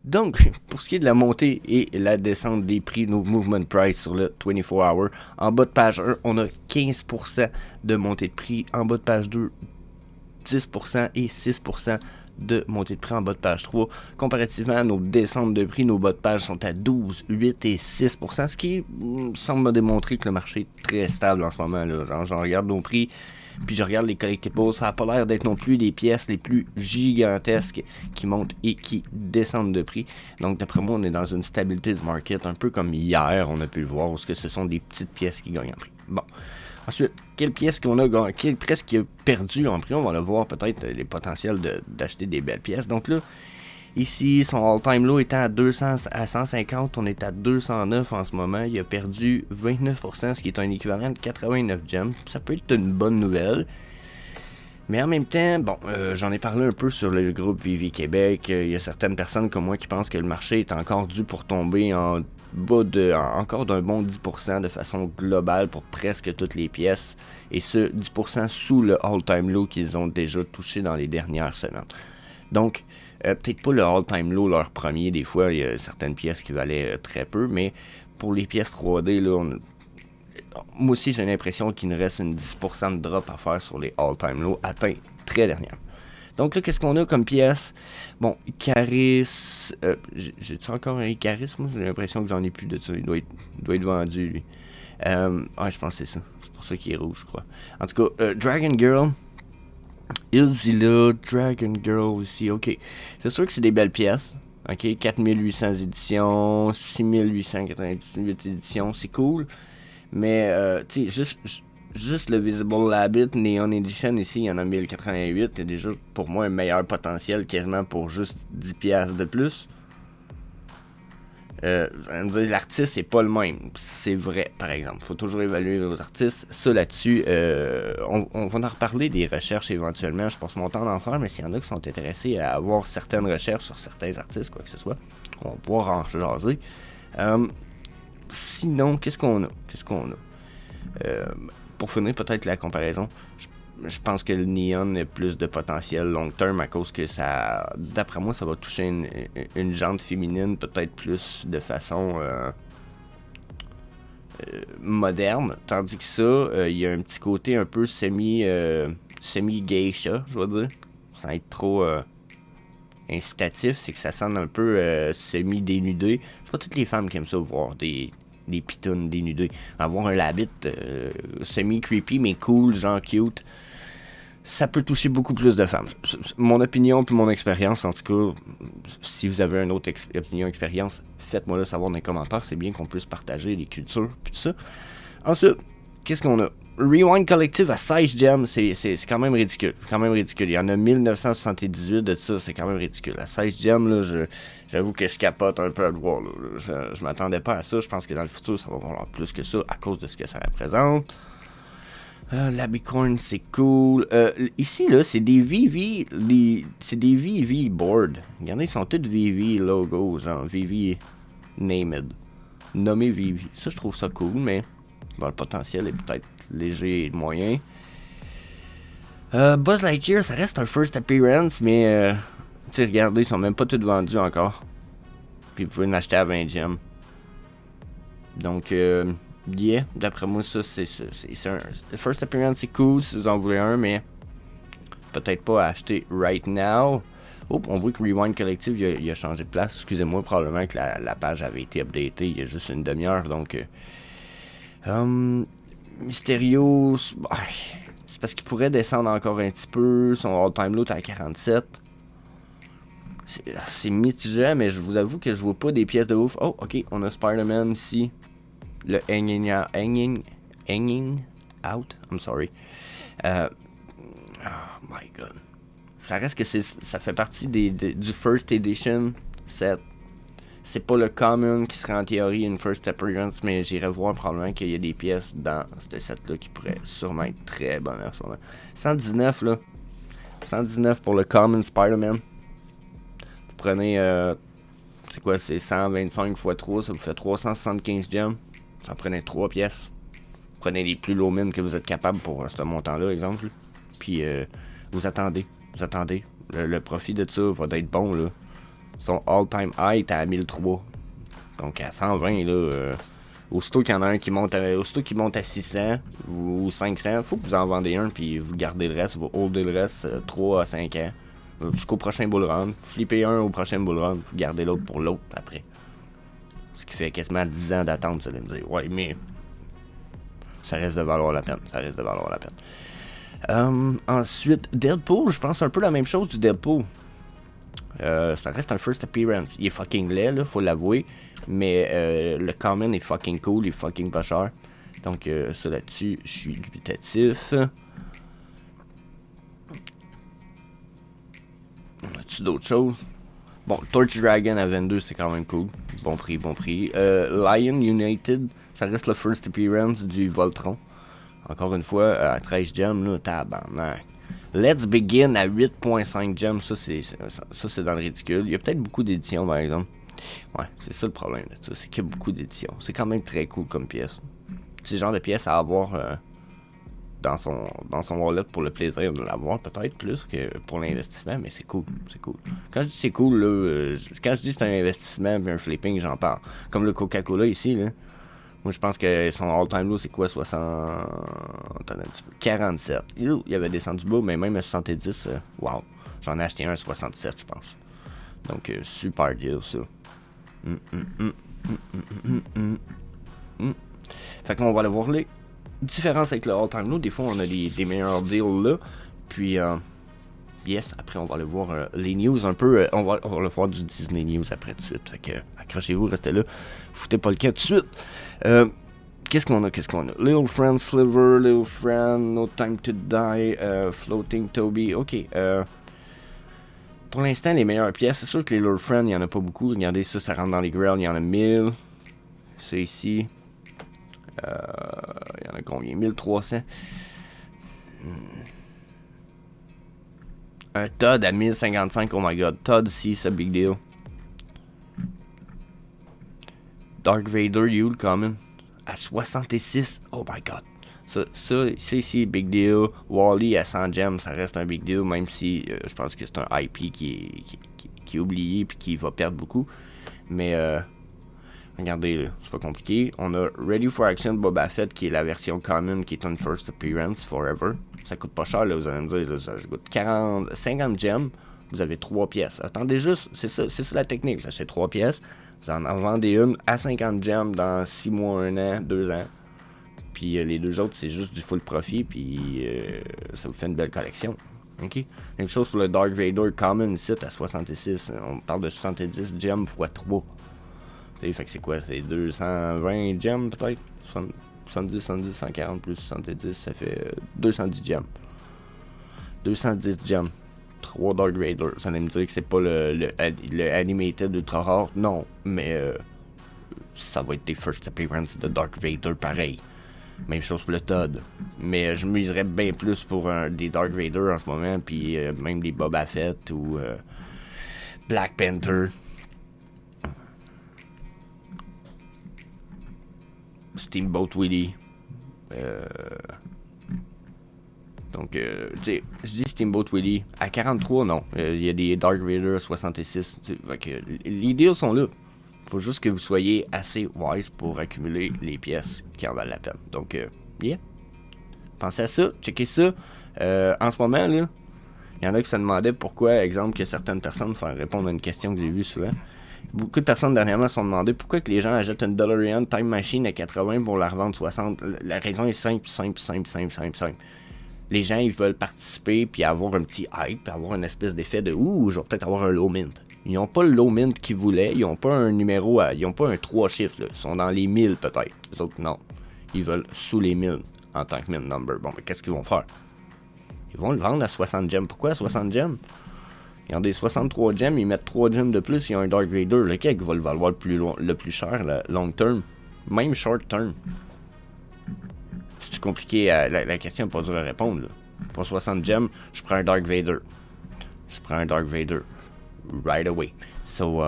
Donc, pour ce qui est de la montée et la descente des prix, nos movement price sur le 24 hour, en bas de page 1, on a 15% de montée de prix. En bas de page 2, 10% et 6% de montée de prix en bas de page 3. Comparativement à nos descentes de prix, nos bas de page sont à 12, 8 et 6%, ce qui semble me démontrer que le marché est très stable en ce moment. Là. Genre, j'en regarde nos prix, puis je regarde les collectibles, ça n'a pas l'air d'être non plus les pièces les plus gigantesques qui montent et qui descendent de prix. Donc d'après moi, on est dans une stabilité du market, un peu comme hier, on a pu le voir, où ce sont des petites pièces qui gagnent en prix. Bon. Ensuite, quelle pièce qu'on a gagné, quelle pièce qui a perdu en prix, on va le voir peut-être les potentiels d'acheter des belles pièces. Donc là, ici, son all-time low était à 200 à 150, on est à 209 en ce moment. Il a perdu 29%, ce qui est un équivalent de 89 gems. Ça peut être une bonne nouvelle. Mais en même temps, bon, j'en ai parlé un peu sur le groupe Vivi Québec. Il y a certaines personnes comme moi qui pensent que le marché est encore dû pour tomber en bas de encore d'un bon 10% de façon globale pour presque toutes les pièces. Et ce, 10% sous le all-time low qu'ils ont déjà touché dans les dernières semaines. Donc, peut-être pas le all-time low, leur premier. Des fois, il y a certaines pièces qui valaient très peu. Mais pour les pièces 3D, là, moi aussi, j'ai l'impression qu'il nous reste une 10% de drop à faire sur les all-time low atteints très dernièrement. Donc là, qu'est-ce qu'on a comme pièce? Bon, Icaris. J'ai-tu encore un Icaris? Moi, j'ai l'impression que j'en ai plus de ça. Il doit être vendu, lui. Ouais, je pense que c'est ça. C'est pour ça qu'il est rouge, je crois. En tout cas, Dragon Girl. Ilzilla, Dragon Girl aussi. Ok. C'est sûr que c'est des belles pièces. Ok, 4800 éditions, 6898 éditions. C'est cool. Mais, tu sais, juste le Visible Labbit Neon Edition ici, il y en a 1088. C'est déjà pour moi un meilleur potentiel quasiment pour juste 10$ de plus. L'artiste c'est pas le même. C'est vrai, par exemple. Faut toujours évaluer vos artistes. Ça là-dessus, on va en reparler des recherches éventuellement. Je passe mon temps d'en faire, mais s'il y en a qui sont intéressés à avoir certaines recherches sur certains artistes, quoi que ce soit, on va pouvoir en jaser. Sinon, qu'est-ce qu'on a? Pour finir peut-être la comparaison, je pense que le Neon a plus de potentiel long terme à cause que ça, d'après moi, ça va toucher une jante féminine peut-être plus de façon moderne, tandis que ça, il y a un petit côté un peu semi-geisha, je vais dire, sans être trop incitatif, c'est que ça sonne un peu semi-dénudé. C'est pas toutes les femmes qui aiment ça voir des pitounes dénudées. Avoir un labbit semi-creepy mais cool, genre cute, ça peut toucher beaucoup plus de femmes. Mon opinion puis mon expérience, en tout cas, si vous avez une autre opinion, expérience, faites-moi le savoir dans les commentaires. C'est bien qu'on puisse partager les cultures puis tout ça. Ensuite, qu'est-ce qu'on a? Rewind Collective à 16 gems, c'est quand même ridicule. Il y en a 1978 de ça, c'est quand même ridicule. À 16 gems, là, j'avoue que je capote un peu à le voir. Là. Je m'attendais pas à ça. Je pense que dans le futur, ça va valoir plus que ça à cause de ce que ça représente. La Bicorn, c'est cool. Ici, là, c'est des VV. C'est des VV boards. Regardez, ils sont tous VV logo, genre VV named. Nommé VV. Ça, je trouve ça cool, mais bon, le potentiel est peut-être léger et moyen. Buzz Lightyear, ça reste un first appearance, mais tu sais, regardez, ils sont même pas tous vendus encore. Puis vous pouvez en acheter à 20 gemmes. Donc, yeah, d'après moi, ça, c'est un. First appearance, c'est cool si vous en voulez un, mais peut-être pas à acheter right now. Oh, on voit que Rewind Collective, il a changé de place. Excusez-moi, probablement que la page avait été updatée il y a juste une demi-heure, donc. Mysterio, c'est parce qu'il pourrait descendre encore un petit peu. Son all-time low est à 47. C'est mitigé, mais je vous avoue que je vois pas des pièces de ouf. Oh, ok, on a Spider-Man ici. Le hanging out. I'm sorry. Oh my god. Ça reste que ça fait partie du first edition set. C'est pas le common qui serait en théorie une first appearance, mais j'irais voir probablement qu'il y a des pièces dans ce set-là qui pourraient sûrement être très bonnes à ce moment. 119 là. 119 pour le common Spider-Man. Vous prenez, c'est quoi, c'est 125 x 3, ça vous fait 375 gems. Ça prenait 3 pièces. Vous prenez les plus low min que vous êtes capable pour ce montant-là, exemple. Puis vous attendez. Le profit de ça va être bon, là. Son all-time high est à 1003. Donc à 120, là, aussitôt qu'il y en a un qui monte à 600 ou 500, faut que vous en vendez un, puis vous gardez le reste, vous holdez le reste 3 à 5 ans. Jusqu'au prochain bull run. Flippez un au prochain bull run, vous gardez l'autre pour l'autre après. Ce qui fait quasiment 10 ans d'attente, vous allez me dire. Ouais, mais ça reste de valoir la peine. Ensuite, Deadpool, je pense un peu la même chose du Deadpool. Ça reste un first appearance. Il est fucking laid, là, faut l'avouer. Mais le common est fucking cool, il est fucking pas cher. Donc, ça là-dessus, je suis dubitatif. On a-tu d'autres choses? Bon, Torch Dragon à 22, c'est quand même cool. Bon prix. Lion United, ça reste le first appearance du Voltron. Encore une fois, à 13 gems, là, tabarnak. Let's Begin à 8.5 gems, ça c'est dans le ridicule. Il y a peut-être beaucoup d'éditions, par exemple. Ouais, c'est ça le problème de ça, c'est qu'il y a beaucoup d'éditions. C'est quand même très cool comme pièce. C'est le genre de pièce à avoir dans son wallet pour le plaisir de l'avoir, peut-être plus que pour l'investissement, mais c'est cool. Quand je dis c'est cool, là, quand je dis c'est un investissement et un flipping, j'en parle. Comme le Coca-Cola ici, là. Moi, je pense que son all-time low, c'est quoi, 60... Attends un petit peu. 47. Il avait descendu bas, mais même à 70, wow. J'en ai acheté un à 67, je pense. Donc, super deal, ça. Fait qu'on va aller voir les différences avec le all-time low. Des fois, on a des meilleurs deals là. Puis, yes, après, on va aller voir les news un peu. On va aller voir du Disney News après tout de suite. Fait que, accrochez-vous, restez là. Foutez pas le camp tout de suite. Qu'est-ce qu'on a? Little Friend Sliver, Little Friend, No Time to Die, Floating Toby. Ok. Pour l'instant, les meilleures pièces, c'est sûr que les Little Friend, il n'y en a pas beaucoup. Regardez ça rentre dans les grails, il y en a 1000. Ça ici. Il y en a combien? 1300. Un Todd à 1055, oh my god. Todd ici, c'est big deal. Dark Vader, Yule Common à 66, oh my god. Ça ici, big deal. Wally à 100 gems, ça reste un big deal, même si je pense que c'est un IP qui est oublié puis qui va perdre beaucoup. Mais regardez, là, c'est pas compliqué. On a Ready for Action Boba Fett qui est la version common qui est une first appearance forever. Ça coûte pas cher, là, vous allez me dire, là, ça coûte 50 gems. Vous avez 3 pièces. Attendez juste, c'est ça la technique. Vous achetez 3 pièces, vous en vendez une à 50 gems dans 6 mois, 1 an, 2 ans. Puis les deux autres, c'est juste du full profit, puis ça vous fait une belle collection. Ok? Même chose pour le Dark Vader Common site à 66. On parle de 70 gems x 3. Fait que c'est quoi? C'est 220 gems peut-être? 70, 140 plus 70, ça fait 210 gems. 210 gems. 3 Dark Vader. Ça allait me dire que c'est pas le animated ultra rare. Non, mais ça va être des first appearances de Dark Vader pareil. Même chose pour le Todd. Mais je miserais bien plus pour des Dark Vader en ce moment, puis même des Boba Fett ou Black Panther. Steamboat Willie. Donc, tu sais, je dis Steamboat Willie. À 43, non. Il y a des Dark Vader à 66. Fait que les deals sont là. Faut juste que vous soyez assez wise pour accumuler les pièces qui en valent la peine. Donc, yeah. Pensez à ça. Checkez ça. En ce moment, là, il y en a qui se demandaient pourquoi, exemple, que certaines personnes, pour répondre à une question que j'ai vue souvent, beaucoup de personnes dernièrement se sont demandé pourquoi que les gens achètent une DeLorean Time Machine à 80 pour la revendre 60. La raison est simple. Les gens, ils veulent participer, puis avoir un petit hype, puis avoir une espèce d'effet de « Ouh, je vais peut-être avoir un low mint ». Ils n'ont pas le low mint qu'ils voulaient, ils n'ont pas un numéro, ils n'ont pas un 3 chiffres, là. Ils sont dans les 1000 peut-être. Les autres, non. Ils veulent sous les 1000 en tant que mint number. Bon, mais qu'est-ce qu'ils vont faire? Ils vont le vendre à 60 gems. Pourquoi 60 gems? Ils ont des 63 gems, ils mettent 3 gems de plus, ils ont un Dark Vader. Lequel va le valoir le plus cher, le long term? Même short term. C'est compliqué, la question n'est pas dure à répondre. Là. Pour 60 gems, je prends un Dark Vader. Right away. So,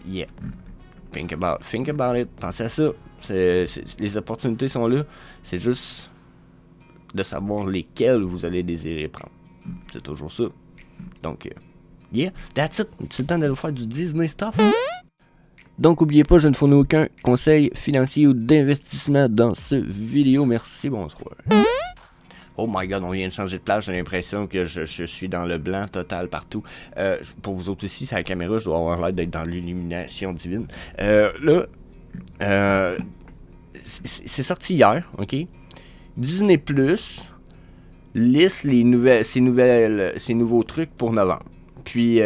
yeah. Think about it. Pensez à ça. Les opportunités sont là. C'est juste de savoir lesquelles vous allez désirer prendre. C'est toujours ça. Donc, Yeah, that's it. C'est le temps d'aller faire du Disney stuff. Donc, n'oubliez pas, je ne fournis aucun conseil financier ou d'investissement dans ce vidéo. Merci, bonsoir. Oh my god, on vient de changer de place. J'ai l'impression que je suis dans le blanc total partout. Pour vous autres aussi, c'est la caméra, je dois avoir l'air d'être dans l'illumination divine. C'est sorti hier, ok? Disney Plus liste ses nouveaux trucs pour novembre. Puis,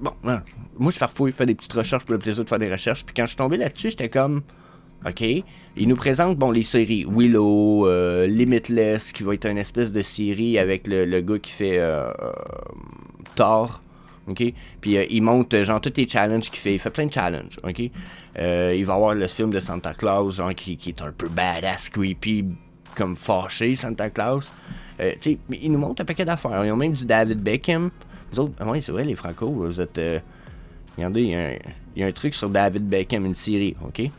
bon, moi je farfouille, je fais des petites recherches pour le plaisir de faire des recherches. Puis quand je suis tombé là-dessus, j'étais comme, ok, ils nous présentent, bon, les séries Willow, Limitless, qui va être une espèce de série avec le gars qui fait Thor, ok? Puis il monte, genre, tous les challenges qu'il fait, il fait plein de challenges, ok? Il va y avoir le film de Santa Claus, genre, qui est un peu badass, creepy, comme fâché, Santa Claus. Tu sais, ils nous montrent un paquet d'affaires. Ils ont même du David Beckham. Vous autres, oui, c'est vrai, les Franco, vous êtes... regardez, il y a un truc sur David Beckham, une série, ok? Il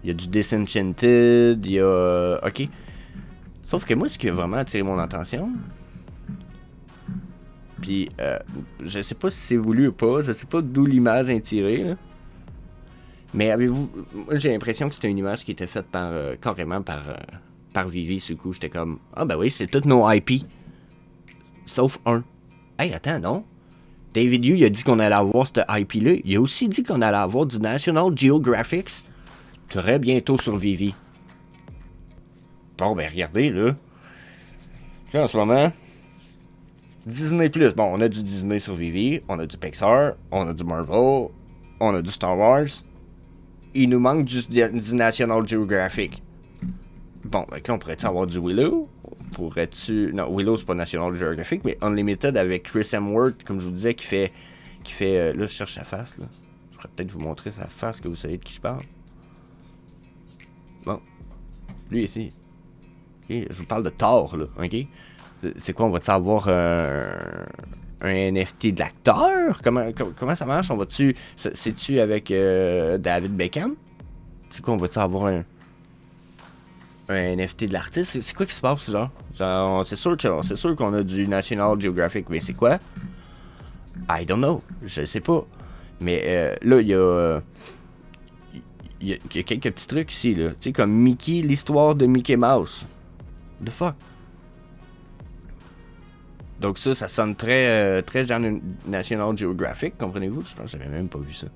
y a du Disenchanted, il y a... ok. Sauf que moi, ce qui a vraiment attiré mon attention... Puis, je sais pas si c'est voulu ou pas, je sais pas d'où l'image est tirée, là. Mais avez-vous... Moi, j'ai l'impression que c'était une image qui était faite carrément par Vivi, ce coup. J'étais comme, ah ben oui, c'est toutes nos IP. Sauf un. Hey, attends, non? David Yu, il a dit qu'on allait avoir cette IP-là. Il a aussi dit qu'on allait avoir du National Geographic très bientôt sur Vivi. Bon, ben regardez, là. Là, en ce moment, Disney+. Bon, on a du Disney sur Vivi, on a du Pixar, on a du Marvel, on a du Star Wars. Il nous manque du National Geographic. Bon, donc là, on pourrait-tu avoir du Willow? Pourrais-tu... Non, Willow, c'est pas National Geographic, mais Unlimited avec Chris Hemsworth, comme je vous disais, qui fait là, je cherche sa face, là. Je pourrais peut-être vous montrer sa face, que vous savez de qui je parle. Bon. Lui, ici. Okay. Je vous parle de Thor, là, ok? C'est quoi, on va-tu avoir un NFT de l'acteur? Comment ça marche? On va-tu... C'est-tu avec David Beckham? C'est quoi, on va-tu avoir un NFT de l'artiste? C'est quoi qui se passe, genre c'est sûr qu'on a du National Geographic, mais c'est quoi? I don't know. Je sais pas. Mais là, il y a quelques petits trucs ici, là. Tu sais, comme Mickey, l'histoire de Mickey Mouse. The fuck? Donc ça sonne très genre National Geographic, comprenez-vous? Je pense que j'avais même pas vu ça.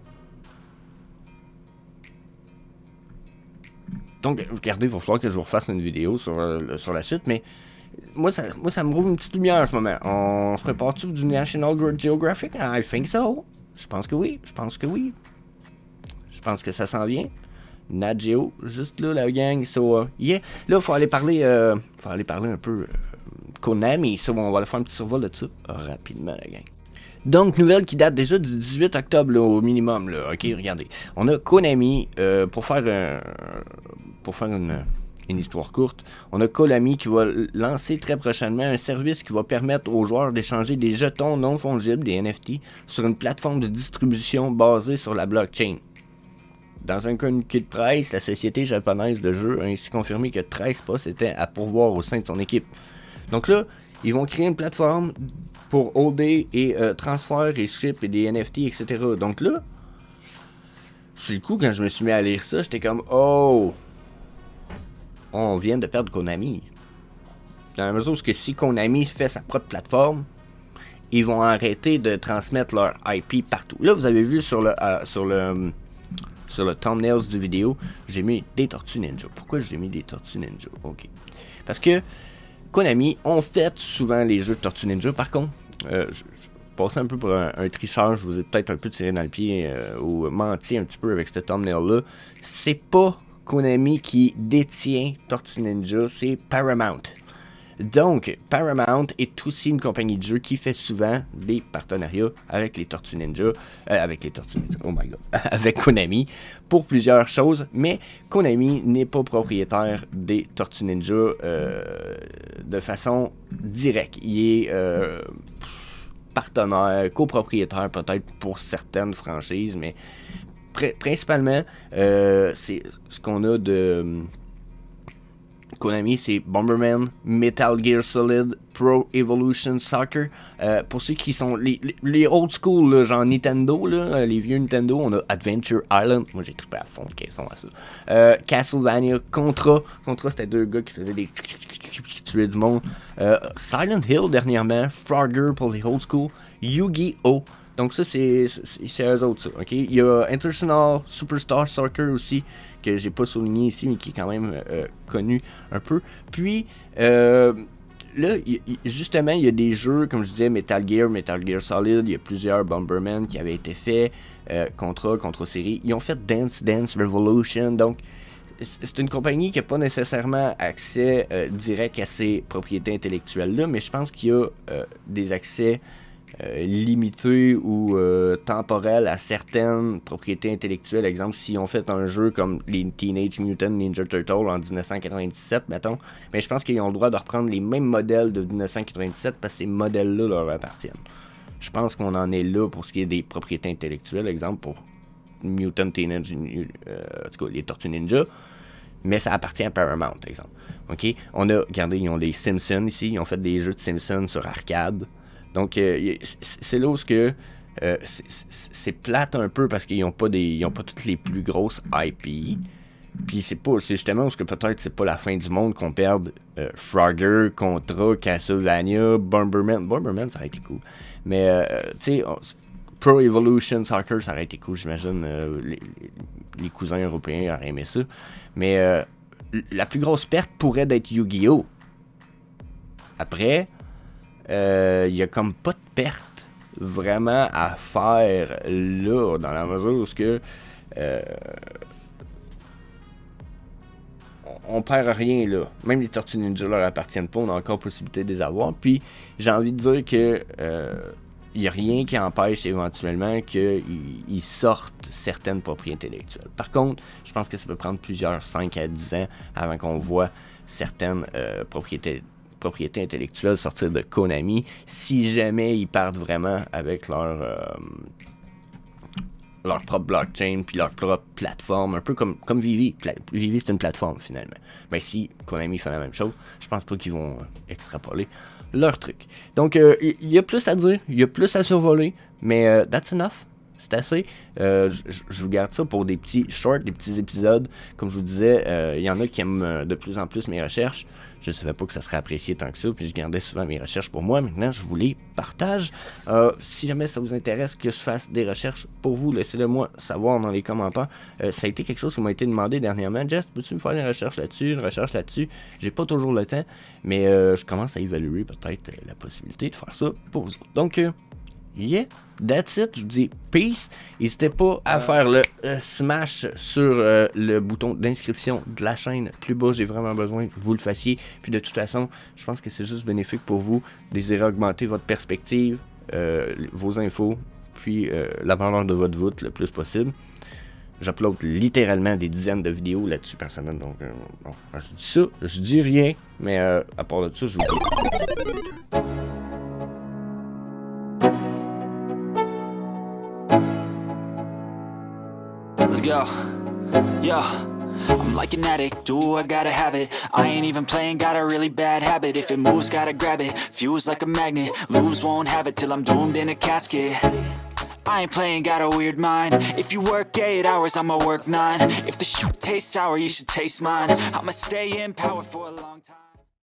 Donc, regardez, il va falloir que je vous refasse une vidéo sur la suite, mais moi, ça me rouvre une petite lumière en ce moment. On se prépare-tu du National Geographic? I think so. Je pense que oui. Je pense que ça s'en vient. Nat Geo, juste là, la gang. So, yeah. Là, il faut aller parler un peu Konami. So, on va aller faire un petit survol de ça rapidement, la gang. Donc, nouvelle qui date déjà du 18 octobre là, au minimum. Là. Ok, regardez. On a Konami, pour faire une histoire courte, on a Konami qui va lancer très prochainement un service qui va permettre aux joueurs d'échanger des jetons non fongibles, des NFT, sur une plateforme de distribution basée sur la blockchain. Dans un communiqué de presse, la société japonaise de jeux a ainsi confirmé que 13 postes étaient à pourvoir au sein de son équipe. Donc là, ils vont créer une plateforme pour holder et transfert et ship et des NFT, etc. Donc là, sur le coup, quand je me suis mis à lire ça, j'étais comme, oh, on vient de perdre Konami. Dans la mesure où si Konami fait sa propre plateforme, ils vont arrêter de transmettre leur IP partout. Là, vous avez vu sur le thumbnail du vidéo, j'ai mis des Tortues Ninja. Pourquoi j'ai mis des Tortues Ninja? Ok. Parce que Konami ont fait souvent les jeux de Tortues Ninja. Par contre, je passais un peu pour un tricheur, je vous ai peut-être un peu tiré dans le pied ou menti un petit peu avec ce thumbnail-là. C'est pas Konami qui détient Tortues Ninja, c'est Paramount. Donc, Paramount est aussi une compagnie de jeux qui fait souvent des partenariats avec les Tortues Ninja, oh my god, avec Konami, pour plusieurs choses, mais Konami n'est pas propriétaire des Tortues Ninja de façon directe. Il est partenaire, copropriétaire peut-être pour certaines franchises, mais principalement, c'est ce qu'on a de Konami, c'est Bomberman, Metal Gear Solid, Pro Evolution Soccer. Pour ceux qui sont les old school, là, genre Nintendo, là, les vieux Nintendo, on a Adventure Island. Moi, j'ai trippé à fond de caisson à ça. Castlevania, Contra. Contra, c'était deux gars qui faisaient des qui tuaient du monde. Silent Hill, dernièrement. Frogger pour les old school. Yu-Gi-Oh! Donc ça, c'est eux autres, ça. Okay? Il y a International Superstar Soccer aussi, que j'ai pas souligné ici, mais qui est quand même connu un peu. Puis, là, justement, il y a des jeux, comme je disais, Metal Gear Solid, il y a plusieurs Bomberman qui avaient été faits, Contra série. Ils ont fait Dance Dance Revolution, donc c'est une compagnie qui n'a pas nécessairement accès direct à ces propriétés intellectuelles-là, mais je pense qu'il y a des accès limité ou temporel à certaines propriétés intellectuelles. Exemple, si on fait un jeu comme les Teenage Mutant Ninja Turtles en 1997, mettons, mais je pense qu'ils ont le droit de reprendre les mêmes modèles de 1997 parce que ces modèles-là leur appartiennent. Je pense qu'on en est là pour ce qui est des propriétés intellectuelles. Exemple, pour Mutant Teenage, en tout cas, les Tortues Ninja, mais ça appartient à Paramount, exemple. OK? On a, regardez, ils ont les Simpsons ici, ils ont fait des jeux de Simpsons sur arcade. Donc, c'est là où c'est plate un peu parce qu'ils n'ont pas toutes les plus grosses IP. Puis c'est justement parce que peut-être c'est pas la fin du monde qu'on perde Frogger, Contra, Castlevania, Bomberman. Bomberman, ça aurait été cool. Mais, tu sais, Pro Evolution Soccer, ça aurait été cool, j'imagine. Les cousins européens auraient aimé ça. Mais la plus grosse perte pourrait être Yu-Gi-Oh! Après... il y a comme pas de perte vraiment à faire là, dans la mesure où on perd rien là. Même les Tortues Ninja leur appartiennent pas, on a encore possibilité de les avoir. Puis j'ai envie de dire que il n'y a rien qui empêche éventuellement qu'ils sortent certaines propriétés intellectuelles. Par contre, je pense que ça peut prendre plusieurs 5 à 10 ans avant qu'on voit certaines propriétés intellectuelle sortir de Konami si jamais ils partent vraiment avec leur propre blockchain puis leur propre plateforme, un peu comme Vivi. Vivi, c'est une plateforme finalement. Mais si Konami fait la même chose, je pense pas qu'ils vont extrapoler leur truc. Donc il y a plus à dire, il y a plus à survoler, mais that's enough. C'est assez. Je vous garde ça pour des petits shorts, des petits épisodes. Comme je vous disais, il y en a qui aiment de plus en plus mes recherches. Je ne savais pas que ça serait apprécié tant que ça, puis je gardais souvent mes recherches pour moi. Maintenant, je vous les partage. Si jamais ça vous intéresse que je fasse des recherches pour vous, laissez-le moi savoir dans les commentaires. Ça a été quelque chose qui m'a été demandé dernièrement. Jess, peux-tu me faire une recherche là-dessus? J'ai pas toujours le temps, mais je commence à évaluer peut-être la possibilité de faire ça pour vous. Donc, yeah, that's it. Je vous dis peace. N'hésitez pas à faire le smash sur le bouton d'inscription de la chaîne plus bas. J'ai vraiment besoin que vous le fassiez. Puis de toute façon, je pense que c'est juste bénéfique pour vous. Désirez augmenter votre perspective, vos infos, puis la valeur de votre voûte le plus possible. J'upload littéralement des dizaines de vidéos là-dessus par semaine. Donc, bon, je dis ça, je dis rien. Mais à part de ça, je vous dis... Let's go, yo, I'm like an addict, do I gotta have it. I ain't even playing, got a really bad habit. If it moves, gotta grab it, fuse like a magnet. Lose, won't have it till I'm doomed in a casket. I ain't playing, got a weird mind. If you work 8 hours, I'ma work 9. If the shit tastes sour, you should taste mine. I'ma stay in power for a long time.